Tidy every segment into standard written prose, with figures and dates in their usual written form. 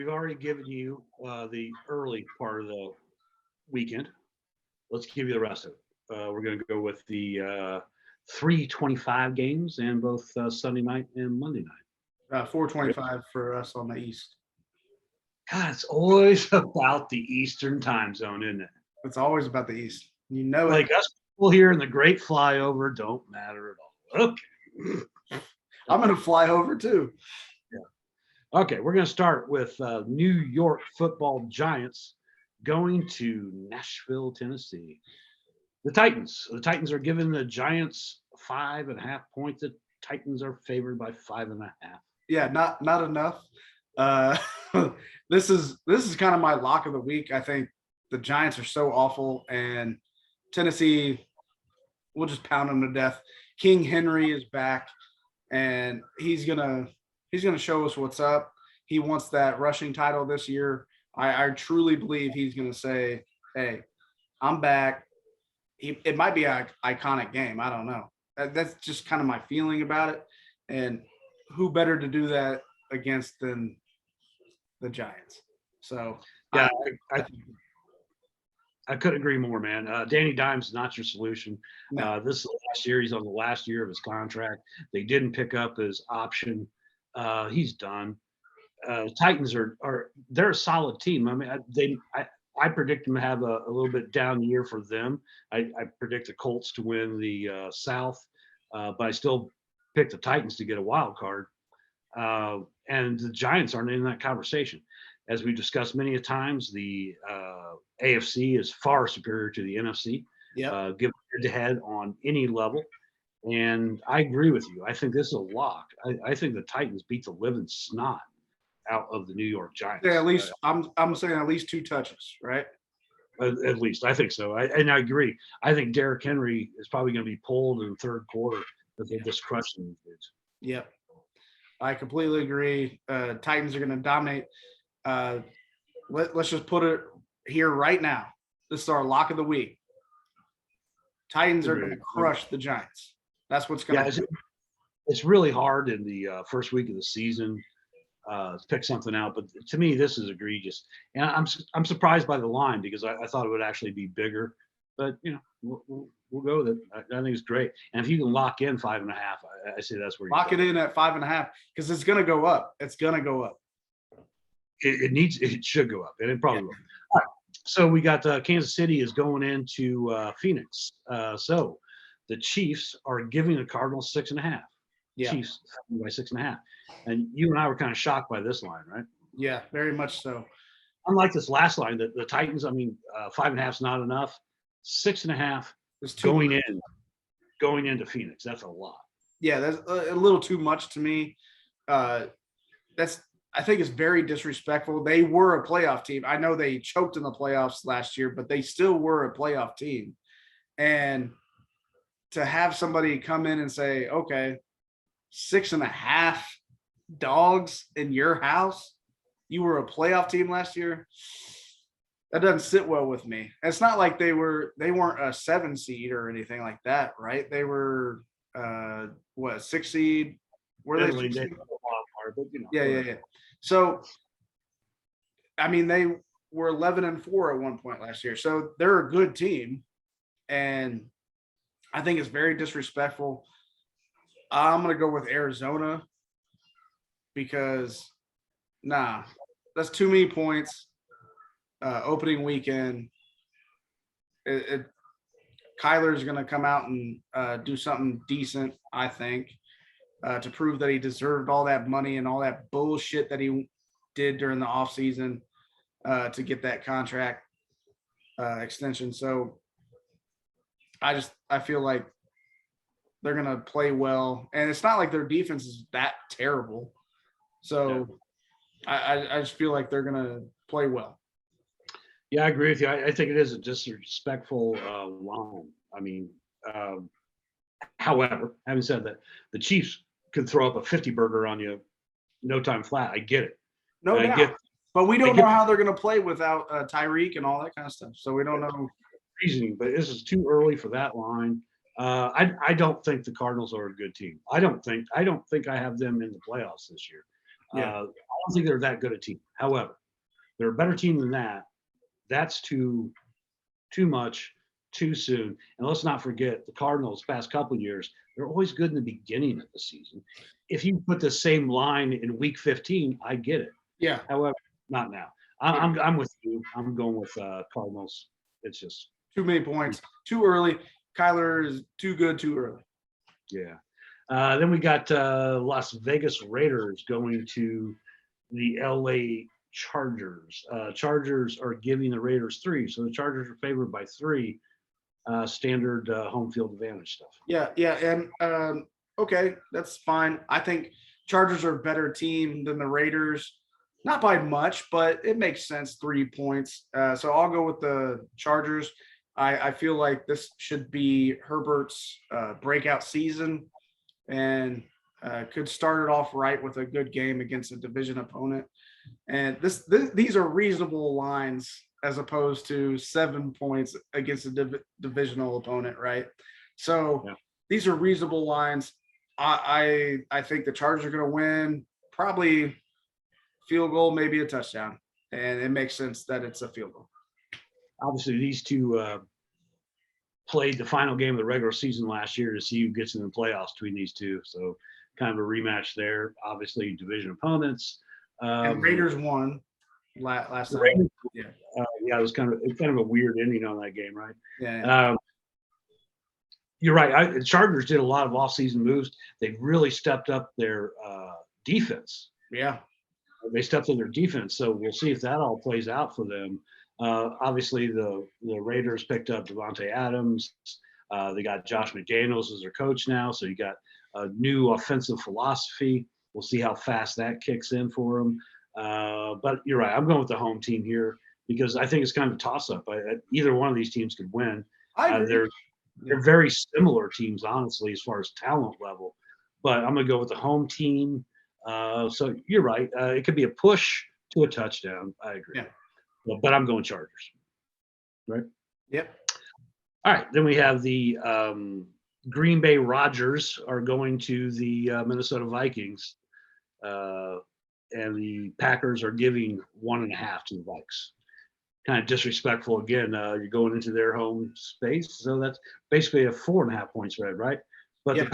We've already given you the early part of the weekend. Let's give you the rest of it. We're going to go with the 3:25 games and both Sunday night and Monday night. 425 for us on the East. God, it's always about the Eastern time zone, isn't it? It's always about the East. You know it. Like us people here in the Great Flyover don't matter at all. Okay. I'm going to fly over too. Okay, we're going to start with New York Football Giants going to Nashville, Tennessee. The Titans. The Titans are giving the Giants 5.5 points. The Titans are favored by 5.5. Yeah, not enough. Uh, this is kind of my lock of the week. I think the Giants are so awful, and Tennessee will just pound them to death. King Henry is back, and he's gonna show us what's up. He wants that rushing title this year. I truly believe he's gonna say, "Hey, I'm back." It might be an iconic game. I don't know. That's just kind of my feeling about it. And who better to do that against than the Giants? So Yeah, I couldn't agree more, man. Danny Dimes is not your solution. no, This is the last year. He's on the last year of his contract. They didn't pick up his option. He's done. Titans are they're a solid team. I mean, I predict them to have a little bit down year for them. I predict the Colts to win the South, but I still pick the Titans to get a wild card. And the Giants aren't in that conversation. As we discussed many a times, the AFC is far superior to the NFC. yeah, Give head to head on any level. And I agree with you. I think this is a lock. I think the Titans beat the living snot out of the New York Giants. yeah. At least I'm saying at least 2 touches, right? At least I think so. And I agree. I think Derrick Henry is probably going to be pulled in the third quarter because they're just crushing these dudes. Yep, I completely agree. Titans are going to dominate. Let's just put it here right now. This is our lock of the week. Titans are going to crush the Giants. That's what's going to. It's really hard in the first week of the season to pick something out, but to me, this is egregious. And I'm surprised by the line because I thought it would actually be bigger. But we'll go with it. I think it's great. And if you can lock in 5.5, I say that's where you Lock it in at 5.5 because it's going to go up. It's going to go up. It should go up, and it probably will. All right. So we got Kansas City is going into Phoenix. So the Chiefs are giving the Cardinals 6.5. Yeah. Chiefs by 6.5. And you and I were kind of shocked by this line, right? Yeah, very much so. Unlike this last line, the Titans, 5.5 is not enough. 6.5 It's too going into Phoenix. That's a lot. Yeah, that's a little too much to me. I think it's very disrespectful. They were a playoff team. I know they choked in the playoffs last year, but they still were a playoff team. And to have somebody come in and say, okay, 6.5 dogs in your house, you were a playoff team last year. That doesn't sit well with me. It's not like they weren't a 7 seed or anything like that, right? They were 6 seed? Were they 6 seed? But, Yeah. So, I mean, they were 11-4 at one point last year. So they're a good team. And I think it's very disrespectful. I'm going to go with Arizona because, that's too many points. Opening weekend. Kyler's going to come out and do something decent, I think. To prove that he deserved all that money and all that bullshit that he did during the offseason to get that contract extension. So I feel like they're going to play well. And it's not like their defense is that terrible. So I just feel like they're going to play well. Yeah, I agree with you. I think it is a disrespectful line. However, having said that, the Chiefs could throw up a 50 burger on you, no time flat. I get it. No doubt. But we don't know how they're going to play without Tyreek and all that kind of stuff. So we don't know reasoning. But this is too early for that line. I don't think the Cardinals are a good team. I don't think I have them in the playoffs this year. Yeah. I don't think they're that good a team. However, they're a better team than that. That's too much too soon. And let's not forget the Cardinals past couple of years, they're always good in the beginning of the season. If you put the same line in week 15, I get it. Yeah. However, not now. I'm with you. I'm going with Cardinals. It's just Too many points. Too early. Kyler is too good too early. yeah. Then we got Las Vegas Raiders going to the LA Chargers. Chargers are giving the Raiders 3, so the Chargers are favored by 3. Standard home field advantage stuff. Yeah, yeah, and okay, that's fine. I think Chargers are a better team than the Raiders, not by much, but it makes sense. 3 points. So I'll go with the Chargers. I feel like this should be Herbert's breakout season, and could start it off right with a good game against a division opponent. And these are reasonable lines as opposed to 7 points against a divisional opponent, right? So Yeah. these are reasonable lines. I think the Chargers are going to win, probably field goal, maybe a touchdown, and it makes sense that it's a field goal. Obviously, these two played the final game of the regular season last year to see who gets in the playoffs between these two. So kind of a rematch there. Obviously, division opponents. And Raiders won last night. Raiders, Yeah, yeah, it was kind of a weird ending on that game, right? yeah. You're right. The Chargers did a lot of offseason moves. They really stepped up their defense. Yeah. They stepped up their defense, so we'll see if that all plays out for them. Obviously, the Raiders picked up Devontae Adams. They got Josh McDaniels as their coach now, so you got a new offensive philosophy. We'll see how fast that kicks in for them. But you're right. I'm going with the home team here because I think it's kind of a toss-up. Either one of these teams could win. I agree. They're very similar teams, honestly, as far as talent level. But I'm going to go with the home team. So you're right. It could be a push to a touchdown. I agree. Yeah. But I'm going Chargers. Right? Yep. All right. Then we have the Green Bay Rodgers are going to the Minnesota Vikings. And the Packers are giving 1.5 to the Vikes. Kind of disrespectful again. You're going into their home space, so that's basically a 4.5 point spread, right? But Yeah. the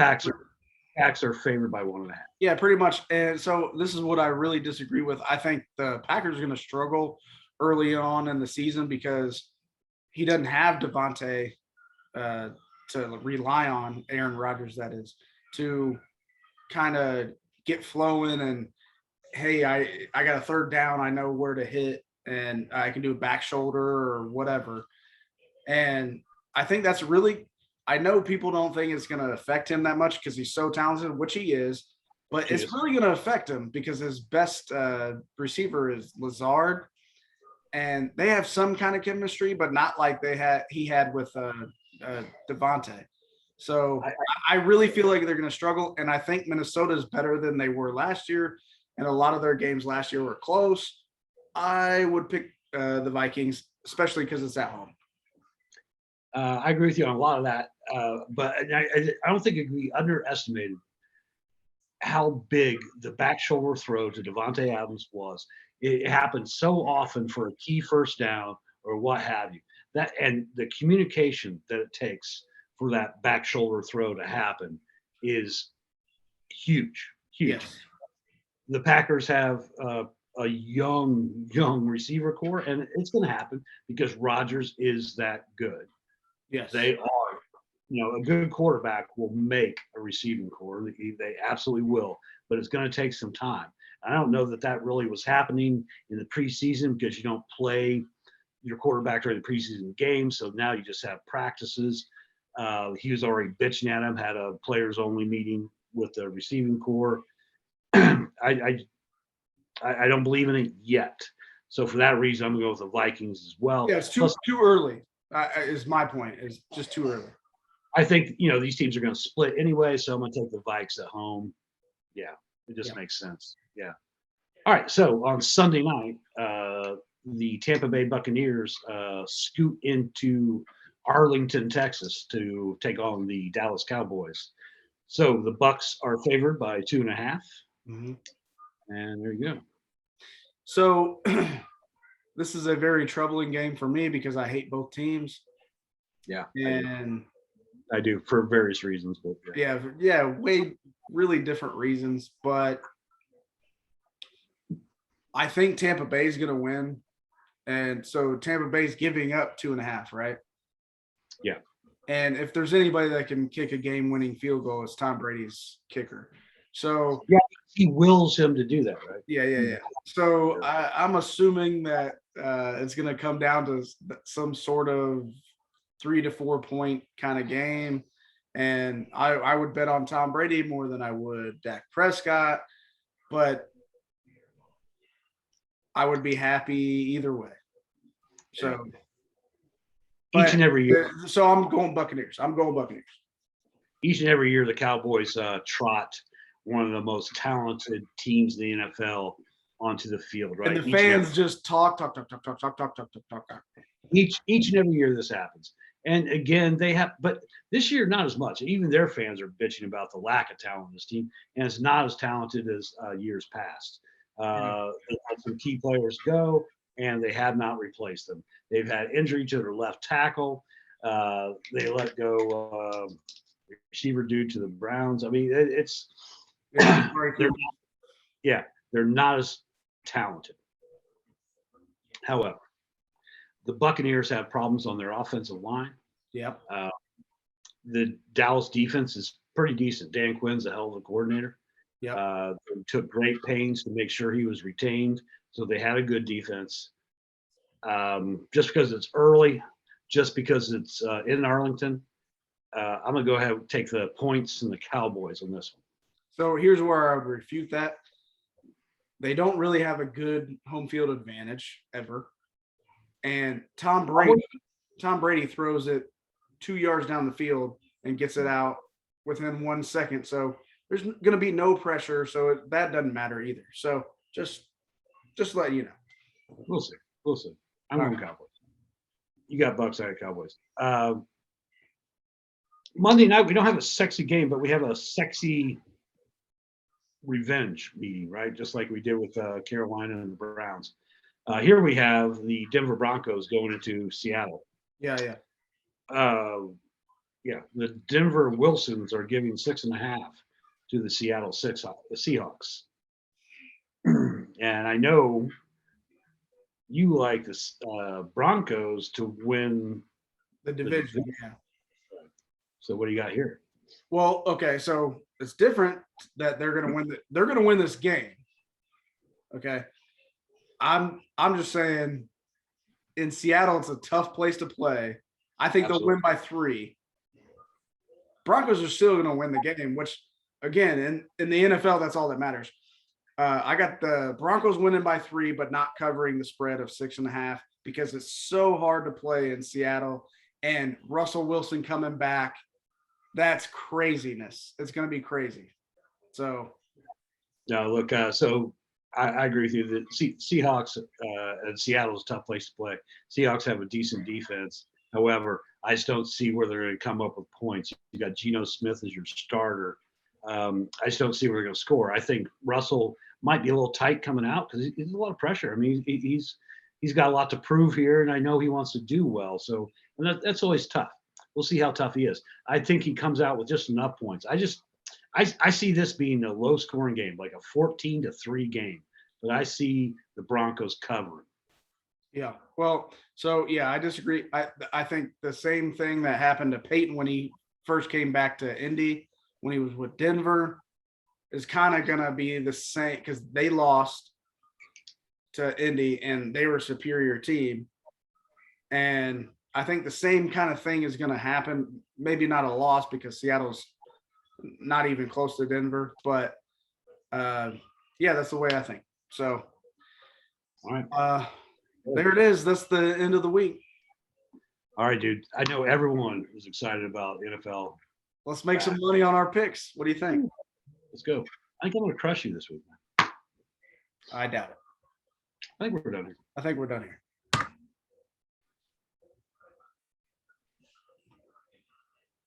Packs are favored by 1.5. Yeah, pretty much. And so this is what I really disagree with. I think the Packers are going to struggle early on in the season because he doesn't have Devontae to rely on, Aaron Rodgers, that is, to kind of get flowing and, hey, I got a third down. I know where to hit, and I can do a back shoulder or whatever. And I think that's really, I know people don't think it's going to affect him that much because he's so talented, which he is, but it's really going to affect him because his best receiver is Lazard, and they have some kind of chemistry, but not like he had with Devontae. So I really feel like they're going to struggle, and I think Minnesota is better than they were last year, and a lot of their games last year were close. I would pick the Vikings, especially because it's at home. I agree with you on a lot of that, but I don't think it can be underestimated how big the back shoulder throw to Devontae Adams was. It happens so often for a key first down or what have you. That and the communication that it takes for that back shoulder throw to happen is huge. Yes. The Packers have a young receiver core, and it's going to happen because Rodgers is that good. Yes. They are. A good quarterback will make a receiving core. They absolutely will, but it's going to take some time. I don't know that really was happening in the preseason because you don't play your quarterback during the preseason game. So now you just have practices. He was already bitching at him, had a players only meeting with the receiving core. I don't believe in it yet. So for that reason, I'm going to go with the Vikings as well. Yeah, it's too early. Is my point. It's just too early. I think these teams are going to split anyway, so I'm going to take the Vikes at home. Yeah, it just makes sense. Yeah. All right. So on Sunday night, the Tampa Bay Buccaneers scoot into Arlington, Texas, to take on the Dallas Cowboys. So the Bucs are favored by 2.5. Mm-hmm. And there you go. So this is a very troubling game for me because I hate both teams. Yeah, And I do for various reasons. But yeah, way really different reasons. But I think Tampa Bay is going to win. And so Tampa Bay's giving up 2.5, right? Yeah. And if there's anybody that can kick a game-winning field goal, it's Tom Brady's kicker. So yeah, he wills him to do that, right? yeah. So I'm assuming that it's going to come down to some sort of 3 to 4 point kind of game. And I would bet on Tom Brady more than I would Dak Prescott, but I would be happy either way. So each and every year. So I'm going Buccaneers. Each and every year, the Cowboys trot one of the most talented teams in the NFL onto the field, right? And the fans just talk. Each and every year this happens. And again, they have, but this year not as much. Even their fans are bitching about the lack of talent in this team, and it's not as talented as years past. They had some key players go, and they have not replaced them. They've had injury to their left tackle. They let go receiver dude to the Browns. I mean, they're not as talented. However, the Buccaneers have problems on their offensive line. Yep. The Dallas defense is pretty decent. Dan Quinn's a hell of a coordinator. Yeah. Took great pains to make sure he was retained, so they had a good defense. Just because it's early, just because it's in Arlington, I'm gonna go ahead and take the points and the Cowboys on this one. So here's where I would refute that. They don't really have a good home field advantage ever. And Tom Brady throws it 2 yards down the field and gets it out within 1 second. So there's going to be no pressure. So that doesn't matter either. So just let you know. We'll see. I'm on Cowboys. You got Bucks, I got Cowboys. Monday night, we don't have a sexy game, but we have a sexy revenge meeting, right? Just like we did with Carolina and the Browns. Here we have the Denver Broncos going into Seattle. Yeah. The Denver Wilsons are giving 6.5 to the Seattle Seahawks. And I know you like the Broncos to win the division. Yeah. So what do you got here? Well, okay, so it's different that they're going to win. They're going to win this game. Okay. I'm just saying, in Seattle, it's a tough place to play. I think They'll win by 3. Broncos are still going to win the game, which, again, in the NFL, that's all that matters. I got the Broncos winning by 3, but not covering the spread of 6.5 because it's so hard to play in Seattle. And Russell Wilson coming back, that's craziness. It's going to be crazy. So, no, look, so I agree with you. The Seahawks and Seattle's a tough place to play. Seahawks have a decent defense. However, I just don't see where they're going to come up with points. You got Geno Smith as your starter. I just don't see where they're going to score. I think Russell might be a little tight coming out because he's a lot of pressure. I mean, he's got a lot to prove here, and I know he wants to do well. So that's always tough. We'll see how tough he is. I think he comes out with just enough points. I see this being a low-scoring game, like a 14-3 game. But I see the Broncos covering. Yeah. Well, so yeah, I disagree. I think the same thing that happened to Peyton when he first came back to Indy, when he was with Denver, is kind of going to be the same because they lost to Indy and they were a superior team. And I think the same kind of thing is going to happen. Maybe not a loss because Seattle's not even close to Denver, but yeah, that's the way I think. So, all right. There it is. That's the end of the week. All right, dude. I know everyone is excited about NFL. Let's make some money on our picks. What do you think? Let's go. I think I'm going to crush you this week, man. I doubt it. I think we're done here.